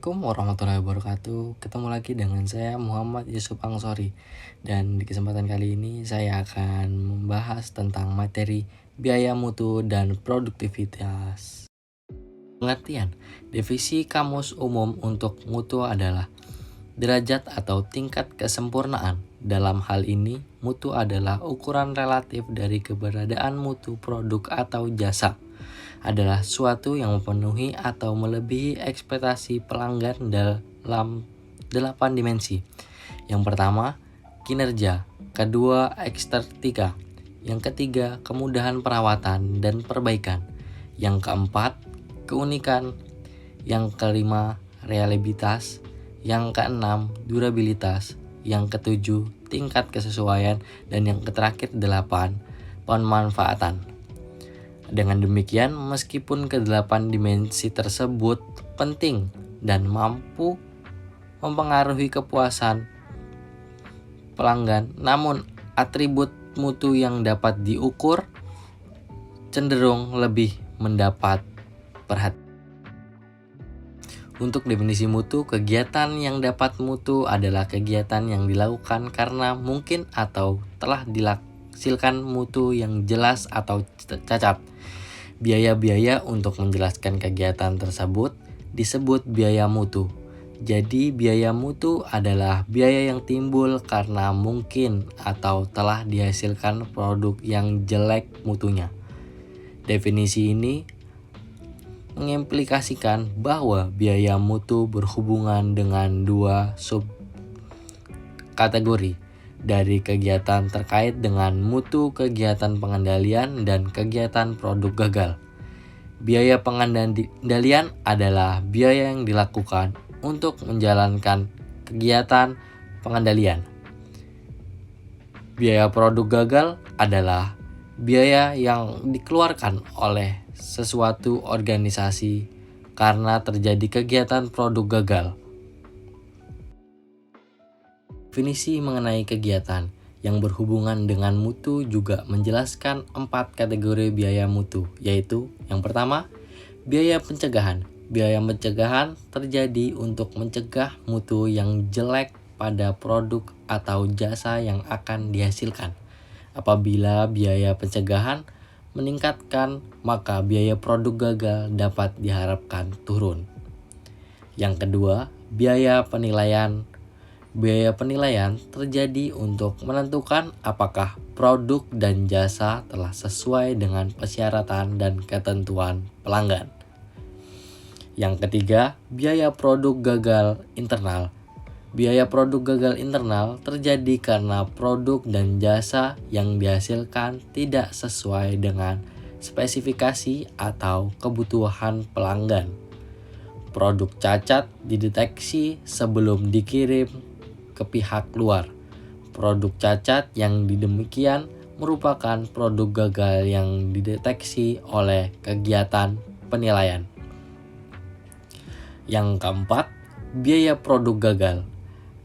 Assalamualaikum warahmatullahi wabarakatuh. Ketemu lagi dengan saya Muhammad Yusuf Angsori. Dan di kesempatan kali ini saya akan membahas tentang materi biaya mutu dan produktivitas. Pengertian, definisi kamus umum untuk mutu adalah derajat atau tingkat kesempurnaan. Dalam hal ini, mutu adalah ukuran relatif dari keberadaan mutu produk atau jasa. Adalah suatu yang memenuhi atau melebihi ekspektasi pelanggan dalam 8 dimensi. Yang pertama, kinerja. Kedua, estetika. Yang ketiga, kemudahan perawatan dan perbaikan. Yang keempat, keunikan. Yang kelima, reliabilitas. Yang keenam, durabilitas. Yang ketujuh, tingkat kesesuaian. Dan yang terakhir 8, pemanfaatan. Dengan demikian, meskipun kedelapan dimensi tersebut penting dan mampu mempengaruhi kepuasan pelanggan, namun atribut mutu yang dapat diukur cenderung lebih mendapat perhatian. Untuk definisi mutu, kegiatan yang dapat mutu adalah kegiatan yang dilakukan karena mungkin atau telah dihasilkan mutu yang jelas atau cacat. Biaya-biaya untuk menjelaskan kegiatan tersebut disebut biaya mutu. Jadi biaya mutu adalah biaya yang timbul karena mungkin atau telah dihasilkan produk yang jelek mutunya. Definisi ini mengimplikasikan bahwa biaya mutu berhubungan dengan dua subkategori dari kegiatan terkait dengan mutu kegiatan pengendalian dan kegiatan produk gagal. Biaya pengendalian adalah biaya yang dilakukan untuk menjalankan kegiatan pengendalian. Biaya produk gagal adalah biaya yang dikeluarkan oleh sesuatu organisasi karena terjadi kegiatan produk gagal. Definisi mengenai kegiatan yang berhubungan dengan mutu juga menjelaskan 4 kategori biaya mutu, yaitu yang pertama, biaya pencegahan. Biaya pencegahan terjadi untuk mencegah mutu yang jelek pada produk atau jasa yang akan dihasilkan. Apabila biaya pencegahan meningkatkan, maka biaya produk gagal dapat diharapkan turun. Yang kedua, biaya penilaian. Biaya penilaian terjadi untuk menentukan apakah produk dan jasa telah sesuai dengan persyaratan dan ketentuan pelanggan. Yang ketiga, biaya produk gagal internal. Biaya produk gagal internal terjadi karena produk dan jasa yang dihasilkan tidak sesuai dengan spesifikasi atau kebutuhan pelanggan. Produk cacat dideteksi sebelum dikirim ke pihak luar. Produk cacat yang demikian merupakan produk gagal yang dideteksi oleh kegiatan penilaian. Yang keempat, biaya produk gagal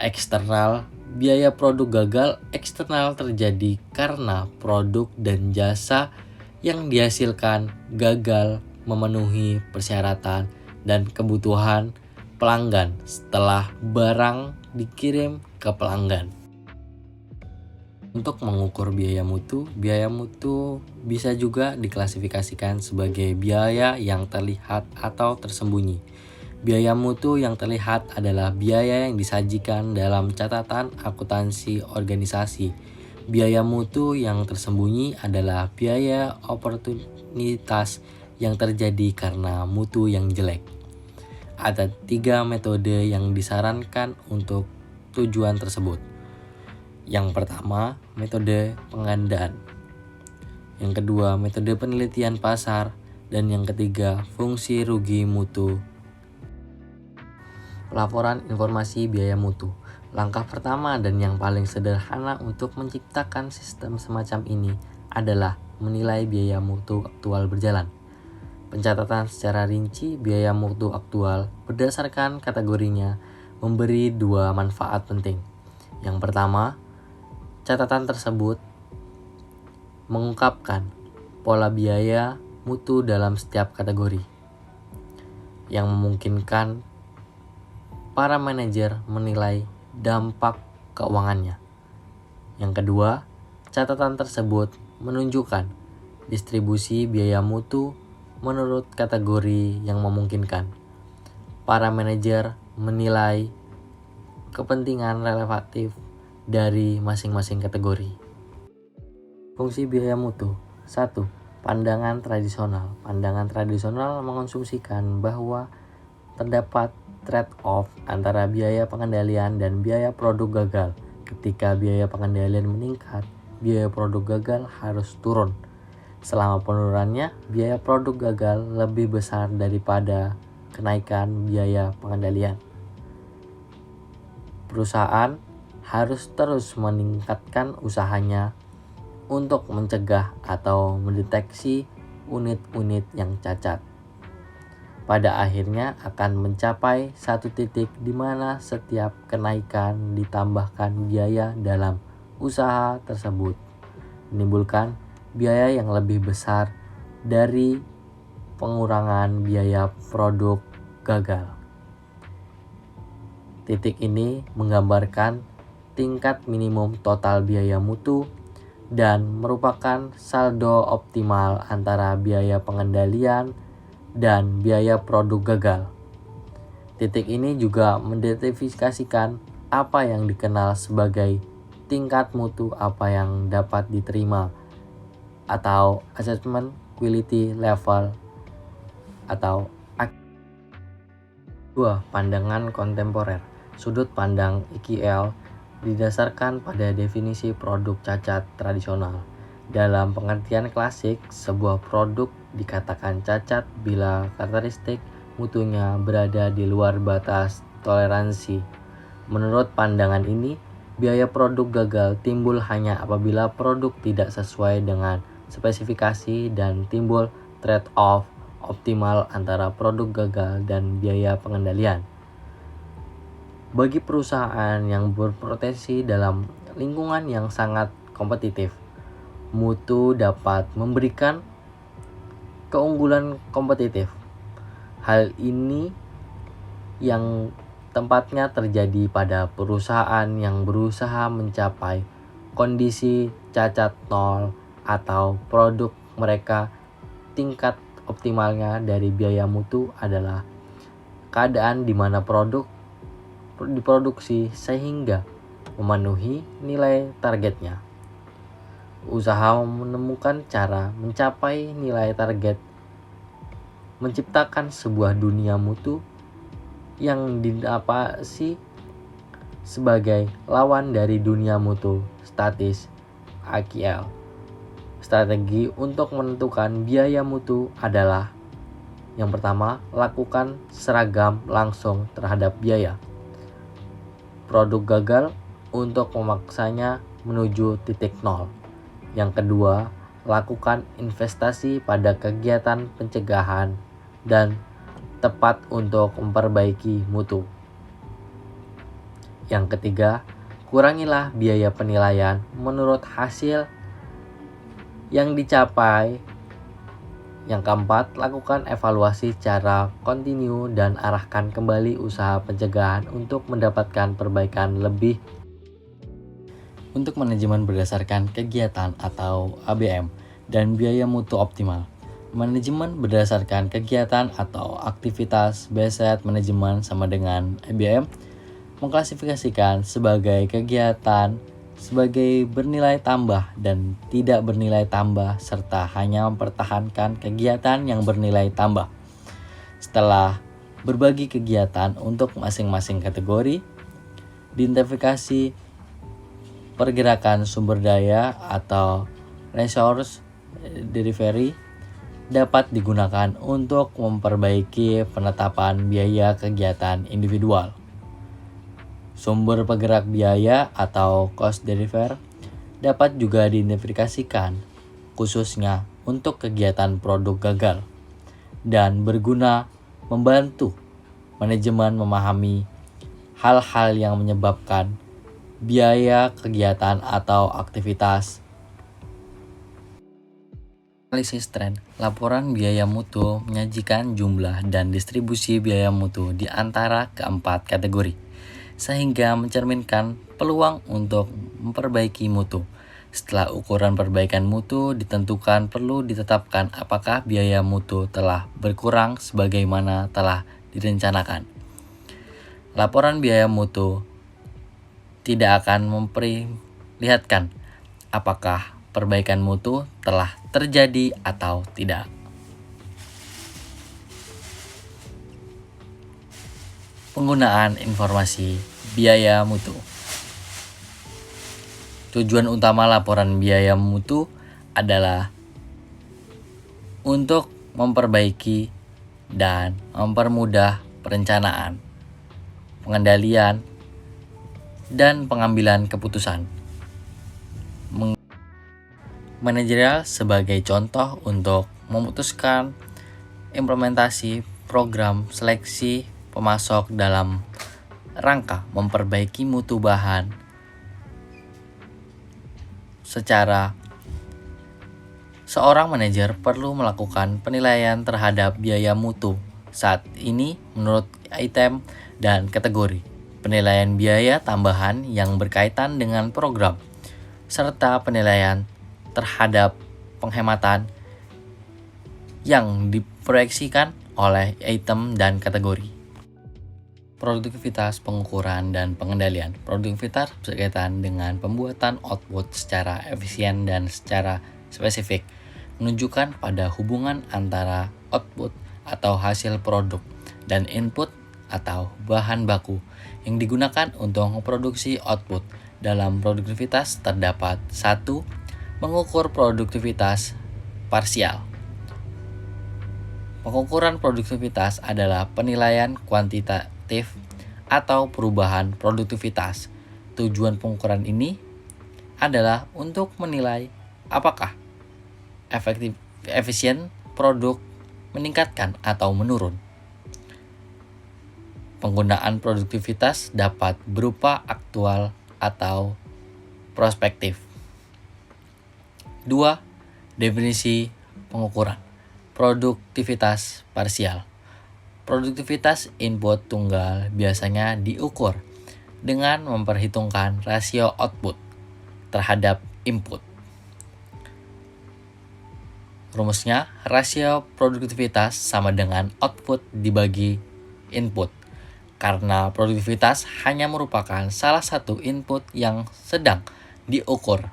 eksternal. Biaya produk gagal eksternal terjadi karena produk dan jasa yang dihasilkan gagal memenuhi persyaratan dan kebutuhan pelanggan setelah barang dikirim ke pelanggan. Untuk mengukur biaya mutu bisa juga diklasifikasikan sebagai biaya yang terlihat atau tersembunyi. Biaya mutu yang terlihat adalah biaya yang disajikan dalam catatan akuntansi organisasi. Biaya mutu yang tersembunyi adalah biaya oportunitas yang terjadi karena mutu yang jelek. Ada 3 metode yang disarankan untuk tujuan tersebut. Yang pertama, metode penggandaan. Yang kedua, metode penelitian pasar. Dan yang ketiga, fungsi rugi mutu. Laporan informasi biaya mutu. Langkah pertama dan yang paling sederhana untuk menciptakan sistem semacam ini adalah menilai biaya mutu aktual berjalan. Pencatatan secara rinci biaya mutu aktual berdasarkan kategorinya memberi 2 manfaat penting. Yang pertama, catatan tersebut mengungkapkan pola biaya mutu dalam setiap kategori yang memungkinkan para manajer menilai dampak keuangannya. Yang kedua, catatan tersebut menunjukkan distribusi biaya mutu menurut kategori yang memungkinkan. Para manajer menilai kepentingan relevatif dari masing-masing kategori. Fungsi biaya mutu. 1. Pandangan tradisional. Pandangan tradisional mengonsumsikan bahwa terdapat trade-off antara biaya pengendalian dan biaya produk gagal. Ketika biaya pengendalian meningkat, biaya produk gagal harus turun. Selama penurunannya, biaya produk gagal lebih besar daripada kenaikan biaya pengendalian. Perusahaan harus terus meningkatkan usahanya untuk mencegah atau mendeteksi unit-unit yang cacat. Pada akhirnya akan mencapai satu titik di mana setiap kenaikan ditambahkan biaya dalam usaha tersebut menimbulkan biaya yang lebih besar dari pengurangan biaya produk gagal. Titik ini menggambarkan tingkat minimum total biaya mutu dan merupakan saldo optimal antara biaya pengendalian dan biaya produk gagal. Titik ini juga mendetifikasikan apa yang dikenal sebagai tingkat mutu apa yang dapat diterima atau assessment quality level atau 2. Pandangan kontemporer. Sudut pandang IQL didasarkan pada definisi produk cacat tradisional. Dalam pengertian klasik, sebuah produk dikatakan cacat bila karakteristik mutunya berada di luar batas toleransi. Menurut pandangan ini, biaya produk gagal timbul hanya apabila produk tidak sesuai dengan spesifikasi dan timbul trade-off optimal antara produk gagal dan biaya pengendalian. Bagi perusahaan yang berpotensi dalam lingkungan yang sangat kompetitif, mutu dapat memberikan keunggulan kompetitif. Hal ini yang tempatnya terjadi pada perusahaan yang berusaha mencapai kondisi cacat nol atau produk mereka tingkat optimalnya dari biaya mutu adalah keadaan di mana produk diproduksi sehingga memenuhi nilai targetnya. Usaha menemukan cara mencapai nilai target, menciptakan sebuah dunia mutu yang didapati sebagai lawan dari dunia mutu statis AQL. Strategi untuk menentukan biaya mutu adalah: yang pertama, lakukan seragam langsung terhadap biaya produk gagal untuk memaksanya menuju titik nol. Yang kedua, lakukan investasi pada kegiatan pencegahan dan tepat untuk memperbaiki mutu. Yang ketiga, kurangilah biaya penilaian menurut hasil yang dicapai. Yang keempat, lakukan evaluasi secara kontinu dan arahkan kembali usaha pencegahan untuk mendapatkan perbaikan lebih. Untuk manajemen berdasarkan kegiatan atau ABM dan biaya mutu optimal. Manajemen berdasarkan kegiatan atau aktivitas based management sama dengan ABM mengklasifikasikan sebagai kegiatan sebagai bernilai tambah dan tidak bernilai tambah serta hanya mempertahankan kegiatan yang bernilai tambah. Setelah berbagi kegiatan untuk masing-masing kategori, diidentifikasi pergerakan sumber daya atau resource delivery dapat digunakan untuk memperbaiki penetapan biaya kegiatan individual. Sumber penggerak biaya atau cost driver dapat juga diidentifikasikan khususnya untuk kegiatan produk gagal dan berguna membantu manajemen memahami hal-hal yang menyebabkan biaya kegiatan atau aktivitas Analisis tren. Laporan biaya mutu menyajikan jumlah dan distribusi biaya mutu di antara keempat kategori, sehingga mencerminkan peluang untuk memperbaiki mutu. Setelah ukuran perbaikan mutu ditentukan, perlu ditetapkan apakah biaya mutu telah berkurang sebagaimana telah direncanakan. Laporan biaya mutu tidak akan memperlihatkan apakah perbaikan mutu telah terjadi atau tidak. Penggunaan informasi biaya mutu. Tujuan utama laporan biaya mutu adalah untuk memperbaiki dan mempermudah perencanaan, pengendalian, dan pengambilan keputusan. Manajerial sebagai contoh untuk memutuskan implementasi program seleksi pemasok dalam rangka memperbaiki mutu bahan secara seorang manajer perlu melakukan penilaian terhadap biaya mutu saat ini menurut item dan kategori, penilaian biaya tambahan yang berkaitan dengan program, serta penilaian terhadap penghematan yang diproyeksikan oleh item dan kategori. Produktivitas, pengukuran, dan pengendalian. Produktivitas berkaitan dengan pembuatan output secara efisien dan secara spesifik, menunjukkan pada hubungan antara output atau hasil produk dan input atau bahan baku yang digunakan untuk memproduksi output. Dalam produktivitas terdapat 1. Mengukur produktivitas parsial. Pengukuran produktivitas adalah penilaian kuantitatif atau perubahan produktivitas. Tujuan pengukuran ini adalah untuk menilai apakah efisien produk meningkatkan atau menurun. Penggunaan produktivitas dapat berupa aktual atau prospektif. 2. Definisi pengukuran. Produktivitas parsial. Produktivitas input tunggal biasanya diukur dengan memperhitungkan rasio output terhadap input. Rumusnya, rasio produktivitas sama dengan output dibagi input. Karena produktivitas hanya merupakan salah satu input yang sedang diukur,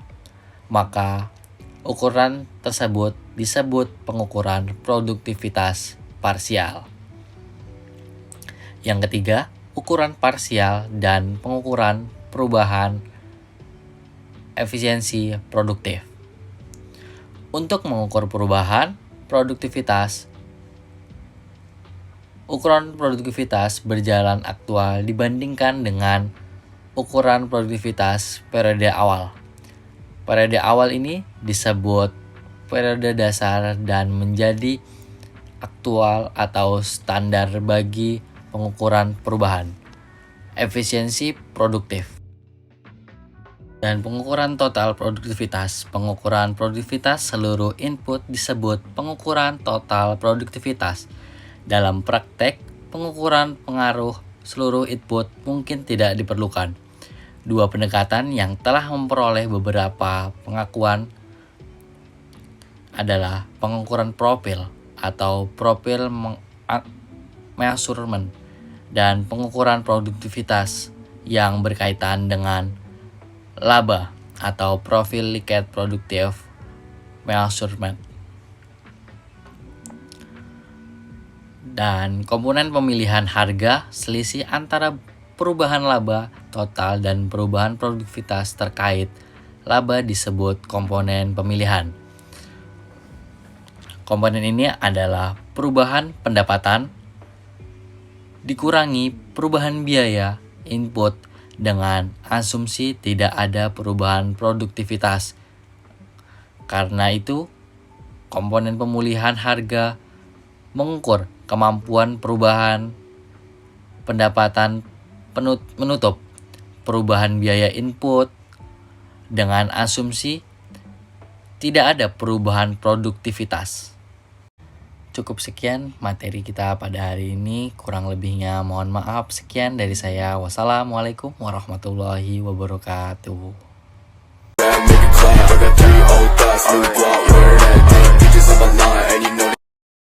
maka ukuran tersebut disebut pengukuran produktivitas parsial. Yang ketiga, ukuran parsial dan pengukuran perubahan efisiensi produktif. Untuk mengukur perubahan produktivitas, ukuran produktivitas berjalan aktual dibandingkan dengan ukuran produktivitas periode awal. Periode awal ini disebut periode dasar dan menjadi aktual atau standar bagi pengukuran perubahan efisiensi produktif. Dan pengukuran total produktivitas. Pengukuran produktivitas seluruh input disebut pengukuran total produktivitas. Dalam praktek, pengukuran pengaruh seluruh input mungkin tidak diperlukan. Dua pendekatan yang telah memperoleh beberapa pengakuan adalah pengukuran profil atau profil measurement dan pengukuran produktivitas yang berkaitan dengan laba atau profil Likert Productive Measurement. Dan komponen pemilihan harga, selisih antara perubahan laba total dan perubahan produktivitas terkait laba disebut komponen pemilihan. Komponen ini adalah perubahan pendapatan dikurangi perubahan biaya input dengan asumsi tidak ada perubahan produktivitas. Karena itu, komponen pemulihan harga mengukur kemampuan perubahan pendapatan menutup perubahan biaya input dengan asumsi tidak ada perubahan produktivitas. Cukup sekian materi kita pada hari ini, kurang lebihnya mohon maaf. Sekian dari saya, wassalamualaikum warahmatullahi wabarakatuh. Make it clap, I got 3 old thoughts, new block, where that bitches on my line, and you